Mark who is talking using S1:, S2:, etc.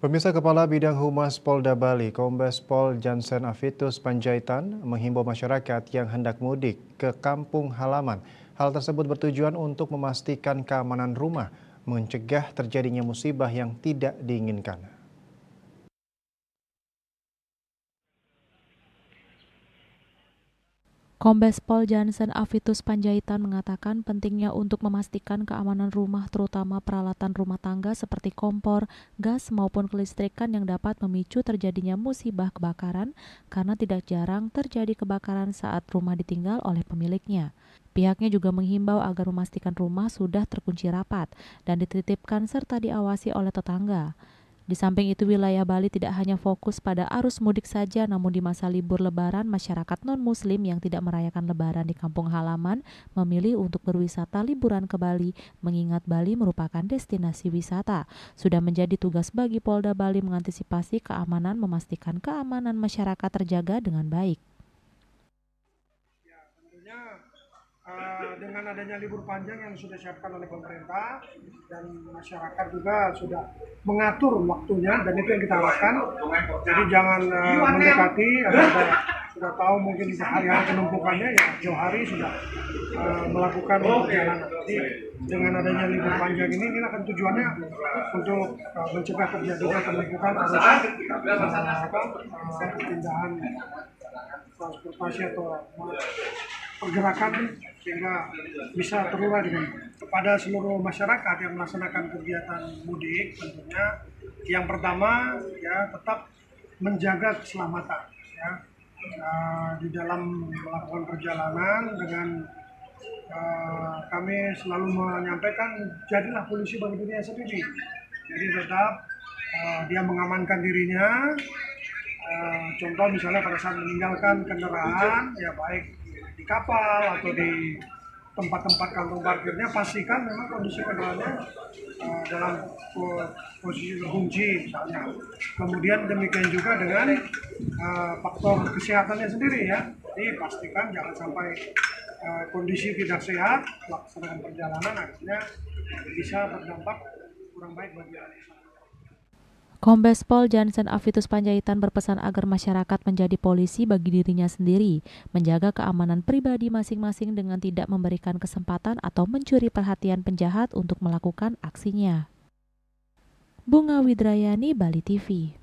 S1: Pemirsa, Kepala Bidang Humas Polda Bali, Kombes Pol Jansen Afitus Panjaitan, menghimbau masyarakat yang hendak mudik ke kampung halaman. Hal tersebut bertujuan untuk memastikan keamanan rumah, mencegah terjadinya musibah yang tidak diinginkan.
S2: Kombes Pol Jansen Afitus Panjaitan mengatakan pentingnya untuk memastikan keamanan rumah terutama peralatan rumah tangga seperti kompor, gas maupun kelistrikan yang dapat memicu terjadinya musibah kebakaran karena tidak jarang terjadi kebakaran saat rumah ditinggal oleh pemiliknya. Pihaknya juga menghimbau agar memastikan rumah sudah terkunci rapat dan dititipkan serta diawasi oleh tetangga. Di samping itu, wilayah Bali tidak hanya fokus pada arus mudik saja, namun di masa libur Lebaran, masyarakat non-Muslim yang tidak merayakan Lebaran di kampung halaman memilih untuk berwisata liburan ke Bali, mengingat Bali merupakan destinasi wisata. Sudah menjadi tugas bagi Polda Bali mengantisipasi keamanan, memastikan keamanan masyarakat terjaga dengan baik.
S3: Dengan adanya libur panjang yang sudah disiapkan oleh pemerintah dan masyarakat juga sudah mengatur waktunya dan itu yang kita harapkan. Jadi jangan mendekati, sudah tahu mungkin hari-hari penumpukannya ya jauh hari sudah melakukan perjalanan. Jadi dengan adanya libur panjang ini akan tujuannya untuk mencegah terjadinya penumpukan arus perpindahan transportasi atau pergerakan sehingga bisa terurai dengan kepada seluruh masyarakat yang melaksanakan kegiatan mudik. Tentunya yang pertama ya tetap menjaga keselamatan ya di dalam melakukan perjalanan dengan kami selalu menyampaikan jadilah polisi bagi dirinya sendiri. Jadi tetap dia mengamankan dirinya. Contoh misalnya pada saat meninggalkan kendaraan ya baik di kapal atau di tempat-tempat kantong parkirnya pastikan memang kondisi kendaraannya dalam posisi terkunci misalnya. Kemudian demikian juga dengan faktor kesehatannya sendiri ya. Jadi pastikan jangan sampai kondisi tidak sehat melaksanakan perjalanan akhirnya bisa berdampak kurang baik bagi anak.
S2: Kombes Pol Jansen Afitus Panjaitan berpesan agar masyarakat menjadi polisi bagi dirinya sendiri, menjaga keamanan pribadi masing-masing dengan tidak memberikan kesempatan atau mencuri perhatian penjahat untuk melakukan aksinya. Bunga Widrayani, Bali TV.